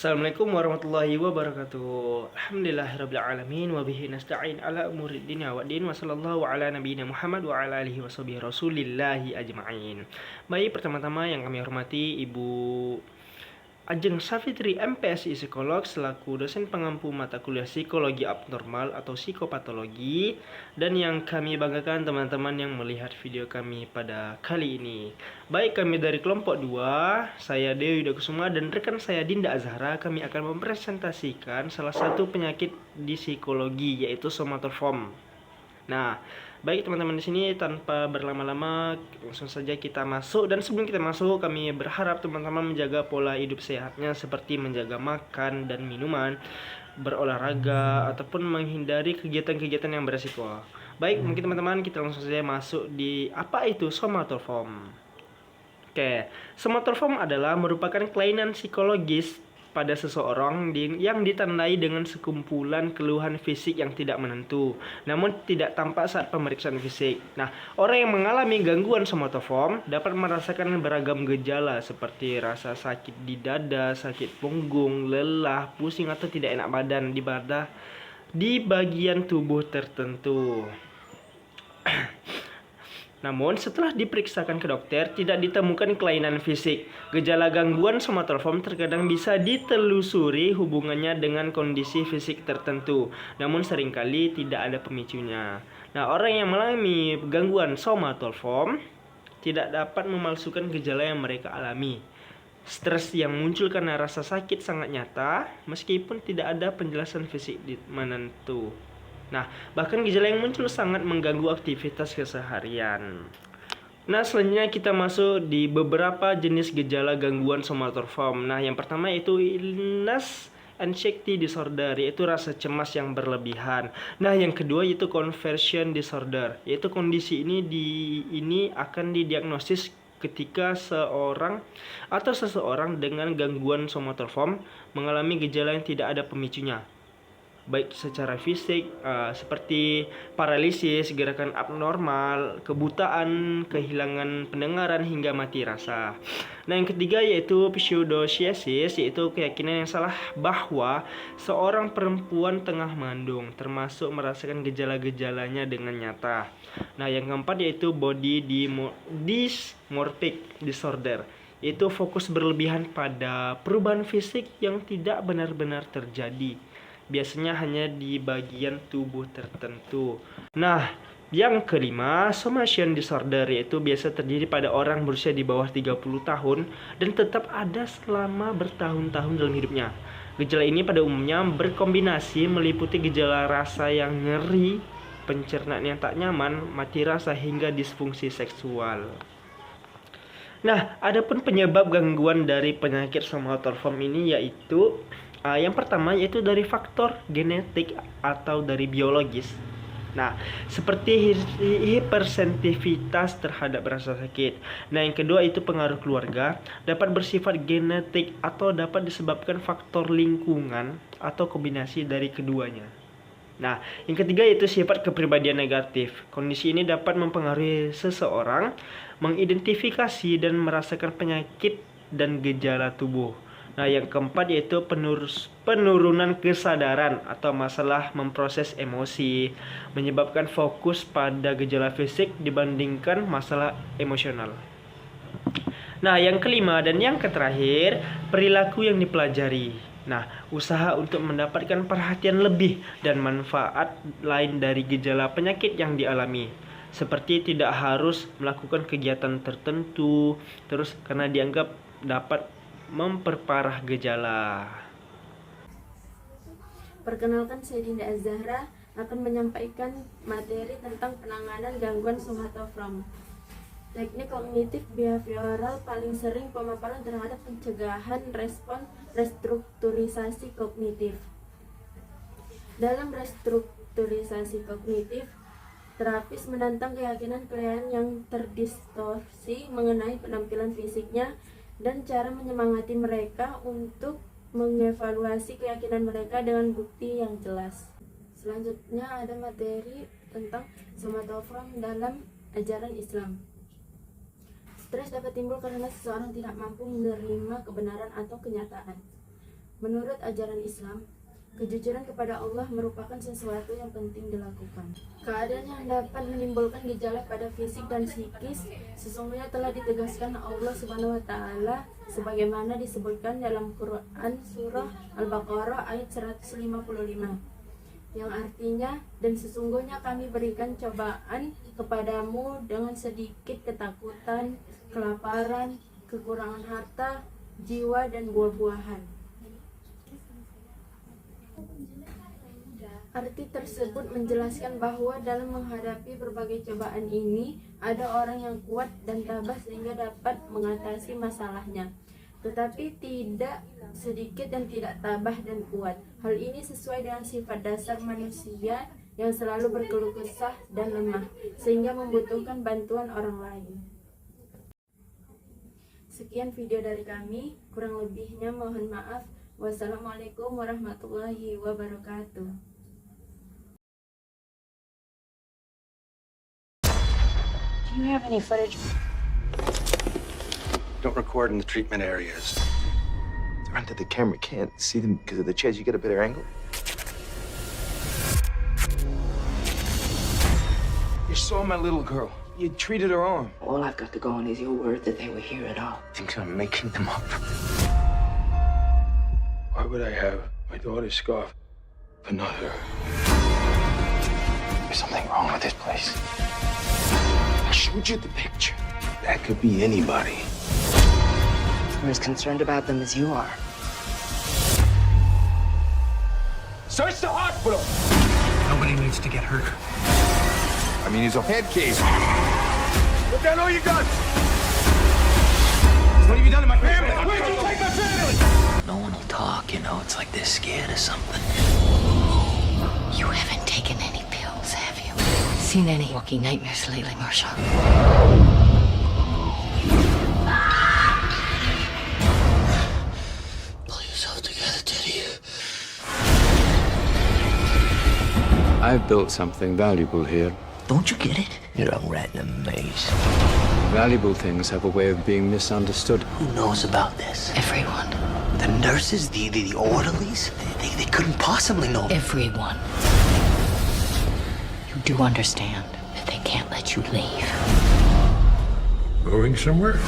Assalamualaikum warahmatullahi wabarakatuh. Alhamdulillahirabbil alamin wa bihi nasta'in ala umurid dunya waddin wa sallallahu ala nabiyyina Muhammad wa ala alihi washabihi rasulillahi ajma'in. Baik, pertama-tama yang kami hormati Ibu Ajeng Safitri MPSI Psikolog selaku dosen pengampu mata kuliah Psikologi Abnormal atau Psikopatologi, dan yang kami banggakan teman-teman yang melihat video kami pada kali ini. Baik, kami dari kelompok 2, saya Dewi Kusuma dan rekan saya Dinda Azhara, kami akan mempresentasikan salah satu penyakit di psikologi yaitu somatoform. Nah, baik teman-teman, di sini tanpa berlama-lama langsung saja kita masuk, dan sebelum kita masuk kami berharap teman-teman menjaga pola hidup sehatnya seperti menjaga makan dan minuman, berolahraga ataupun menghindari kegiatan-kegiatan yang beresiko. Baik, mungkin teman-teman kita langsung saja masuk di apa itu somatoform. Oke, somatoform adalah merupakan kelainan psikologis pada seseorang yang ditandai dengan sekumpulan keluhan fisik yang tidak menentu, namun tidak tampak saat pemeriksaan fisik. Nah, orang yang mengalami gangguan somatoform dapat merasakan beragam gejala seperti rasa sakit di dada, sakit punggung, lelah, pusing atau tidak enak badan di bagian tubuh tertentu. Namun, setelah diperiksakan ke dokter, tidak ditemukan kelainan fisik. Gejala gangguan somatoform terkadang bisa ditelusuri hubungannya dengan kondisi fisik tertentu, namun seringkali tidak ada pemicunya. Nah, orang yang mengalami gangguan somatoform tidak dapat memalsukan gejala yang mereka alami. Stres yang muncul karena rasa sakit sangat nyata, meskipun tidak ada penjelasan fisik menentu. Nah, bahkan gejala yang muncul sangat mengganggu aktivitas keseharian. Nah, selanjutnya kita masuk di beberapa jenis gejala gangguan somatoform. Nah, yang pertama yaitu illness anxiety disorder, yaitu rasa cemas yang berlebihan. Nah, yang kedua yaitu conversion disorder, yaitu kondisi ini akan didiagnosis ketika seseorang dengan gangguan somatoform mengalami gejala yang tidak ada pemicunya, baik secara fisik seperti paralisis, gerakan abnormal, kebutaan, kehilangan pendengaran hingga mati rasa. Nah, yang ketiga yaitu pseudociesis, yaitu keyakinan yang salah bahwa seorang perempuan tengah mengandung, termasuk merasakan gejala-gejalanya dengan nyata. Nah, yang keempat yaitu body dysmorphic disorder, yaitu fokus berlebihan pada perubahan fisik yang tidak benar-benar terjadi, biasanya hanya di bagian tubuh tertentu. Nah, yang kelima, somation disorder, yaitu biasa terjadi pada orang berusia di bawah 30 tahun dan tetap ada selama bertahun-tahun dalam hidupnya. Gejala ini pada umumnya berkombinasi meliputi gejala rasa yang nyeri, pencernaan yang tak nyaman, mati rasa hingga disfungsi seksual. Nah, adapun penyebab gangguan dari penyakit somatoform ini yaitu yang pertama yaitu dari faktor genetik atau dari biologis. Nah, seperti hipersensitivitas terhadap rasa sakit. Nah, yang kedua itu pengaruh keluarga, dapat bersifat genetik atau dapat disebabkan faktor lingkungan atau kombinasi dari keduanya. Nah, yang ketiga yaitu sifat kepribadian negatif. Kondisi ini dapat mempengaruhi seseorang mengidentifikasi dan merasakan penyakit dan gejala tubuh. Nah, yang keempat yaitu penurunan kesadaran atau masalah memproses emosi, menyebabkan fokus pada gejala fisik dibandingkan masalah emosional. Nah, yang kelima dan yang terakhir, perilaku yang dipelajari. Nah, usaha untuk mendapatkan perhatian lebih dan manfaat lain dari gejala penyakit yang dialami, seperti tidak harus melakukan kegiatan tertentu terus karena dianggap dapat memperparah gejala. Perkenalkan, saya Dinda Azhara akan menyampaikan materi tentang penanganan gangguan somatoform. Teknik kognitif behavioral paling sering pemaparan terhadap pencegahan respon restrukturisasi kognitif. Dalam restrukturisasi kognitif, terapis menantang keyakinan klien yang terdistorsi mengenai penampilan fisiknya dan cara menyemangati mereka untuk mengevaluasi keyakinan mereka dengan bukti yang jelas. Selanjutnya ada materi tentang somatoform dalam ajaran Islam. Stres dapat timbul karena seseorang tidak mampu menerima kebenaran atau kenyataan. Menurut ajaran Islam, kejujuran kepada Allah merupakan sesuatu yang penting dilakukan. Keadaan yang dapat menimbulkan gejala pada fisik dan psikis sesungguhnya telah ditegaskan Allah Subhanahu wa taala sebagaimana disebutkan dalam Quran surah Al-Baqarah ayat 155 yang artinya, dan sesungguhnya kami berikan cobaan kepadamu dengan sedikit ketakutan, kelaparan, kekurangan harta, jiwa, dan buah-buahan. Arti tersebut menjelaskan bahwa dalam menghadapi berbagai cobaan ini, ada orang yang kuat dan tabah sehingga dapat mengatasi masalahnya. Tetapi tidak sedikit dan tidak tabah dan kuat. Hal ini sesuai dengan sifat dasar manusia yang selalu berkeluh kesah dan lemah, sehingga membutuhkan bantuan orang lain. Sekian video dari kami, kurang lebihnya mohon maaf. Wassalamualaikum warahmatullahi wabarakatuh. Do you have any footage? Don't record in the treatment areas. They're under the camera. Can't see them because of the chairs. You get a better angle. You saw my little girl. You treated her on. All I've got to go on is your word that they were here at all. Thinks I'm making them up. Why would I have my daughter's scarf, but not her? There's something wrong with this place. I showed you the picture. That could be anybody. I'm as concerned about them as you are. Search the hospital! Nobody needs to get hurt. I mean, he's a head case. Put down all your guns! What have you done to my family? Where'd you take my family? No one will talk, you know. It's like they're scared of something. You haven't taken any pills, have you? Seen any walking nightmares lately, Marsha? Pull yourself together, Teddy. I've built something valuable here. Don't you get it? You're a rat in a maze. Valuable things have a way of being misunderstood. Who knows about this? Everyone. The nurses, the orderlies? They couldn't possibly know. Everyone. You do understand that they can't let you leave. Going somewhere?